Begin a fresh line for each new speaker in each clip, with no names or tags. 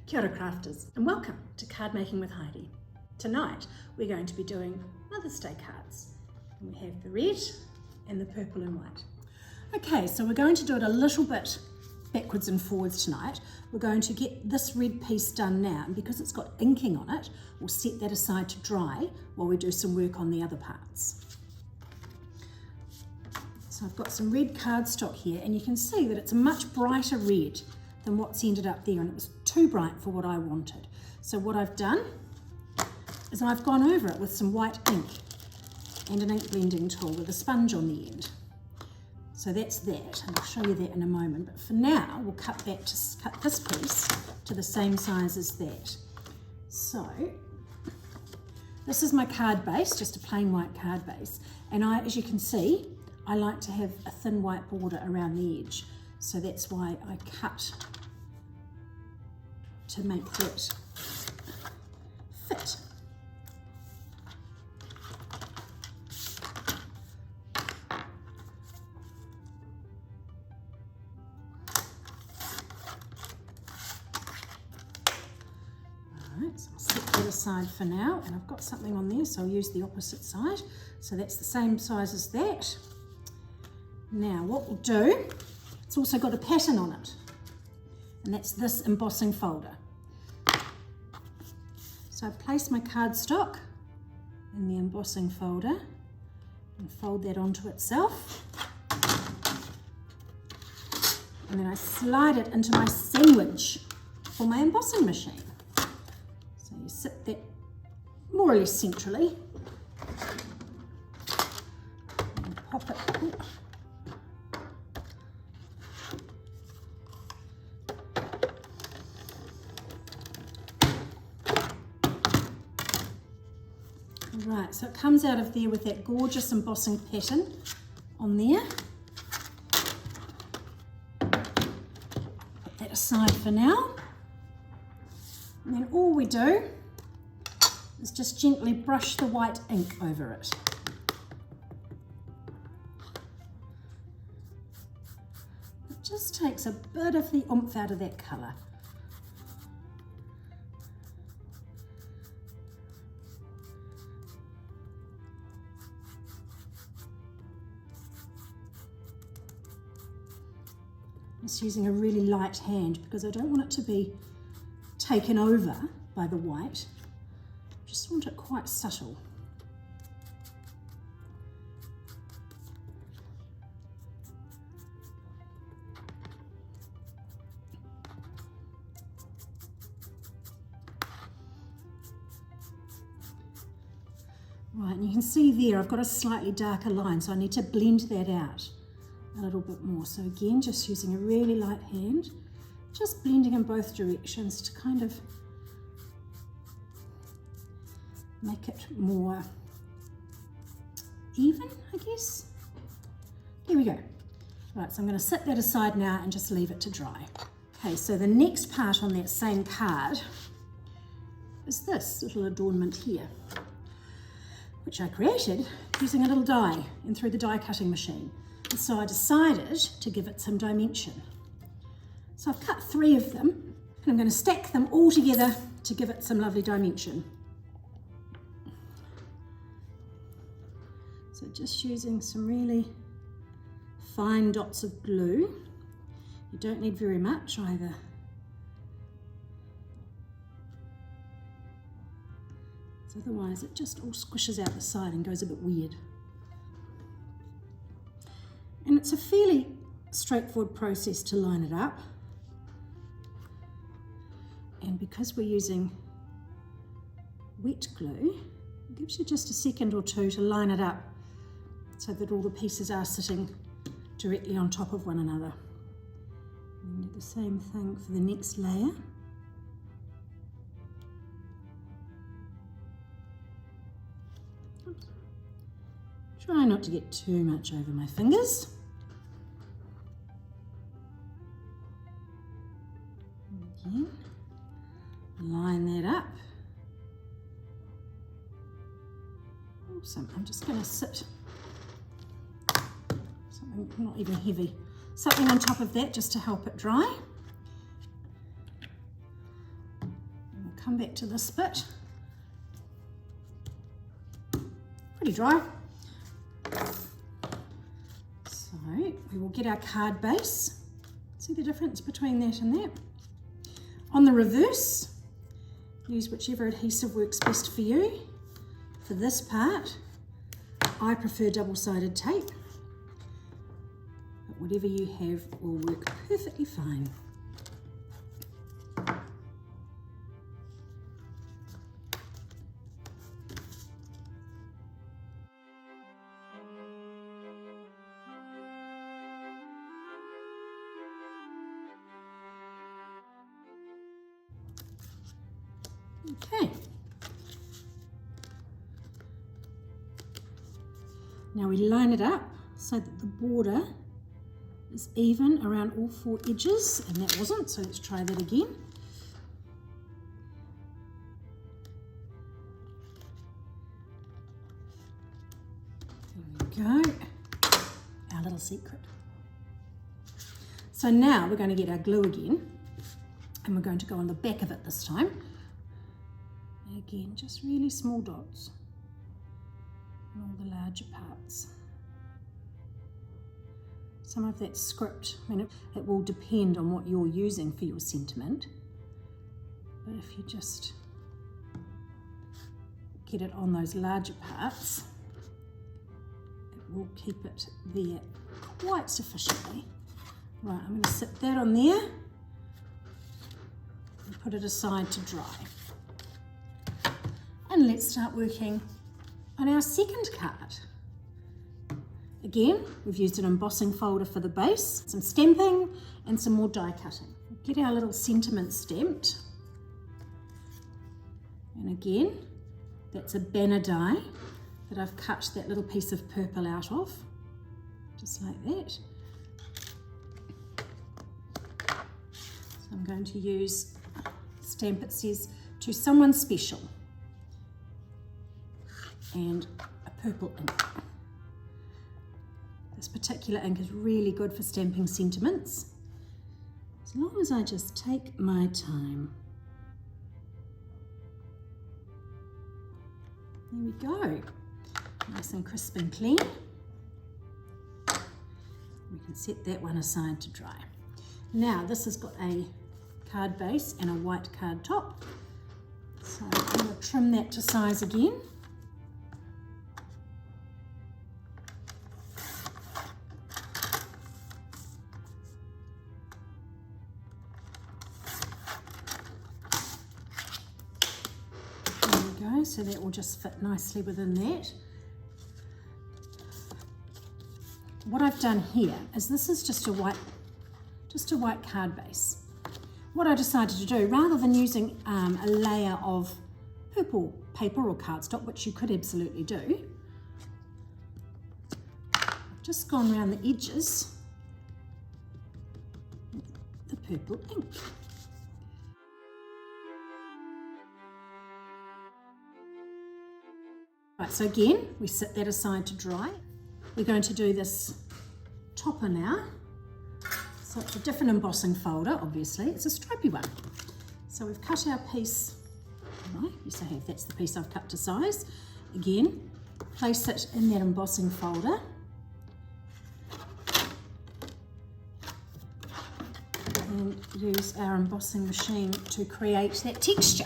Kia ora crafters and welcome to Card Making with Heidi. Tonight we're going to be doing Mother's Day cards. And we have the red and the purple and white. Okay, so we're going to do it a little bit backwards and forwards tonight. We're going to get this red piece done now, and because it's got inking on it, we'll set that aside to dry while we do some work on the other parts. So I've got some red cardstock here, and you can see that it's a much brighter red than what's ended up there, and it was too bright for what I wanted. So what I've done is I've gone over it with some white ink and an ink blending tool with a sponge on the end. So that's that, and I'll show you that in a moment. But for now, we'll cut this piece to the same size as that. So this is my card base, just a plain white card base. And as you can see, I like to have a thin white border around the edge. So that's why I cut to make that fit. Alright, so I'll set that aside for now, and I've got something on there, so I'll use the opposite side. So that's the same size as that. Now what we'll do, it's also got a pattern on it, and that's this embossing folder. So I place my cardstock in the embossing folder and fold that onto itself. And then I slide it into my sandwich for my embossing machine. So you sit that more or less centrally and pop it. Right, so it comes out of there with that gorgeous embossing pattern on there. Put that aside for now. And then all we do is just gently brush the white ink over it. It just takes a bit of the oomph out of that colour. Just using a really light hand because I don't want it to be taken over by the white. I just want it quite subtle. Right, and you can see there I've got a slightly darker line, so I need to blend that out a little bit more. So again, just using a really light hand, just blending in both directions to kind of make it more even, I guess. There we go. Right, so I'm going to set that aside now and just leave it to dry. Okay, so the next part on that same card is this little adornment here, which I created using a little die and through the die cutting machine. So I decided to give it some dimension. So I've cut 3 of them, and I'm going to stack them all together to give it some lovely dimension. So just using some really fine dots of glue. You don't need very much either. So otherwise it just all squishes out the side and goes a bit weird. And it's a fairly straightforward process to line it up. And because we're using wet glue, it gives you just a second or two to line it up so that all the pieces are sitting directly on top of one another. And do the same thing for the next layer. Oops. Try not to get too much over my fingers. Again, line that up. Awesome. I'm just going to sit something not even heavy, something on top of that just to help it dry. come back to this bit. Pretty dry. So we will get our card base. See the difference between that and that? On the reverse, use whichever adhesive works best for you. For this part, I prefer double-sided tape, but whatever you have will work perfectly fine. Okay. Now we line it up so that the border is even around all 4 edges, and that wasn't, so let's try that again. There we go, our little secret. So now we're going to get our glue again, and we're going to go on the back of it this time. Again, just really small dots on all the larger parts. Some of that script, I mean, it will depend on what you're using for your sentiment, but if you just get it on those larger parts, it will keep it there quite sufficiently. Right, I'm going to sit that on there and put it aside to dry. And let's start working on our second card. Again, we've used an embossing folder for the base, some stamping and some more die cutting. We'll get our little sentiment stamped. And again, that's a banner die that I've cut that little piece of purple out of, just like that. So I'm going to use a stamp that says, "To someone special," and a purple ink. This particular ink is really good for stamping sentiments, as long as I just take my time. There we go, nice and crisp and clean. We can set that one aside to dry. Now this has got a card base and a white card top, so I'm going to trim that to size again. So that will just fit nicely within that. What I've done here is, this is just a white card base. What I decided to do, rather than using a layer of purple paper or cardstock, which you could absolutely do, I've just gone around the edges with the purple ink. Right, so again, we set that aside to dry. We're going to do this topper now. So it's a different embossing folder, obviously. It's a stripy one. So we've cut our piece, right, yes I have, that's the piece I've cut to size. Again, place it in that embossing folder. And use our embossing machine to create that texture.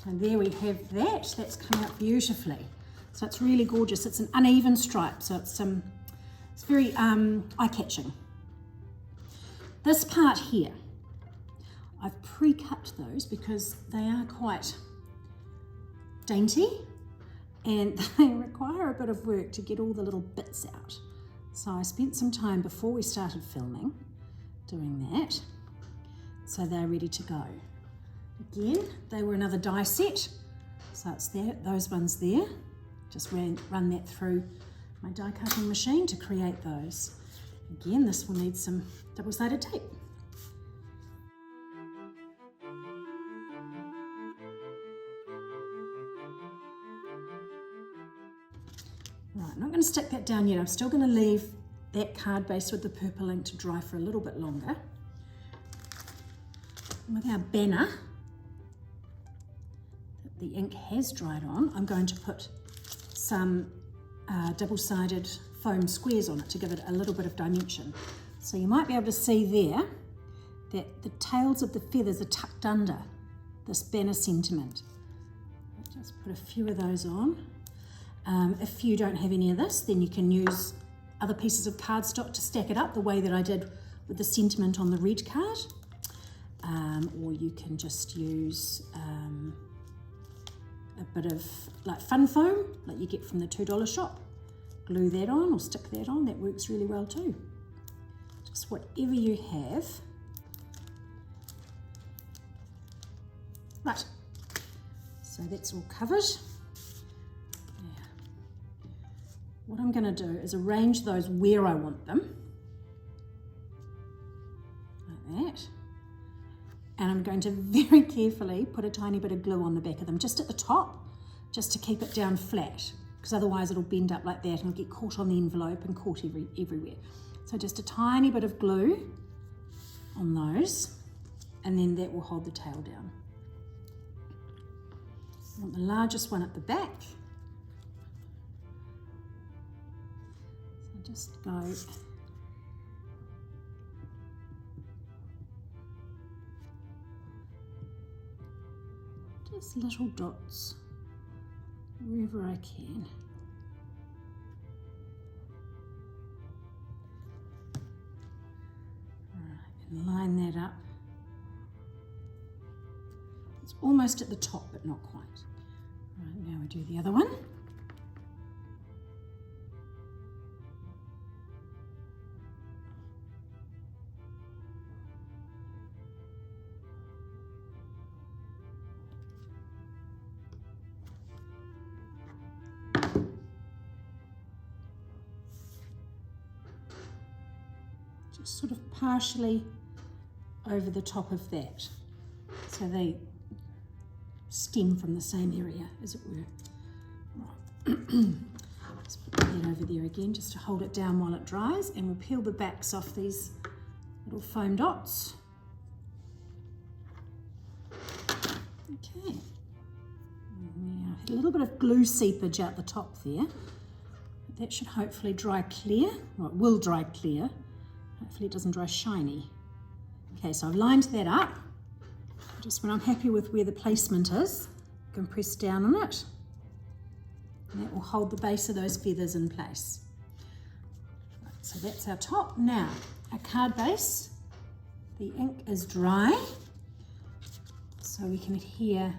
And there we have that. That's come out beautifully. So it's really gorgeous. It's an uneven stripe, so it's very eye-catching. This part here, I've pre-cut those because they are quite dainty and they require a bit of work to get all the little bits out. So I spent some time before we started filming doing that, so they're ready to go. Again, they were another die set, so it's there, those ones there. Just run that through my die cutting machine to create those. Again, this will need some double-sided tape. going to stick that down yet. I'm still going to leave that card base with the purple ink to dry for a little bit longer. And with our banner that the ink has dried on, I'm going to put some double-sided foam squares on it to give it a little bit of dimension. So you might be able to see there that the tails of the feathers are tucked under this banner sentiment. I'll just put a few of those on. If you don't have any of this, then you can use other pieces of cardstock to stack it up the way that I did with the sentiment on the red card. Or you can just use a bit of like fun foam, like you get from the $2 shop. Glue that on or stick that on, that works really well too. Just whatever you have. Right, so that's all covered. Yeah. What I'm going to do is arrange those where I want them, like that. And I'm going to very carefully put a tiny bit of glue on the back of them, just at the top, just to keep it down flat, because otherwise it'll bend up like that and get caught on the envelope and caught everywhere. So just a tiny bit of glue on those, and then that will hold the tail down. I want the largest one at the back. So just go just little dots wherever I can. Right, and line that up. It's almost at the top, but not quite. Right, now we do the other one. Just sort of partially over the top of that, so they stem from the same area, as it were. Right. Let's put that over there again, just to hold it down while it dries, and we'll peel the backs off these little foam dots. Okay. Now, a little bit of glue seepage out the top there. That should hopefully dry clear. Well, it will dry clear. Hopefully it doesn't dry shiny. Okay, so I've lined that up. Just when I'm happy with where the placement is, I can press down on it. And that will hold the base of those feathers in place. Right, so that's our top. Now, our card base, the ink is dry, so we can adhere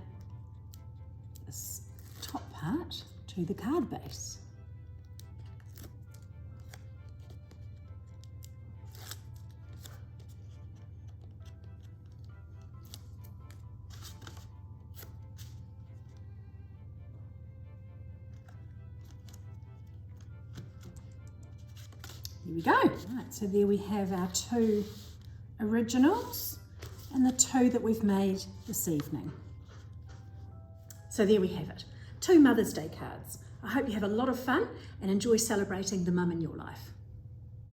this top part to the card base. Here we go. Right, so there we have our two originals and the two that we've made this evening. So there we have it. 2 Mother's Day cards. I hope you have a lot of fun and enjoy celebrating the mum in your life.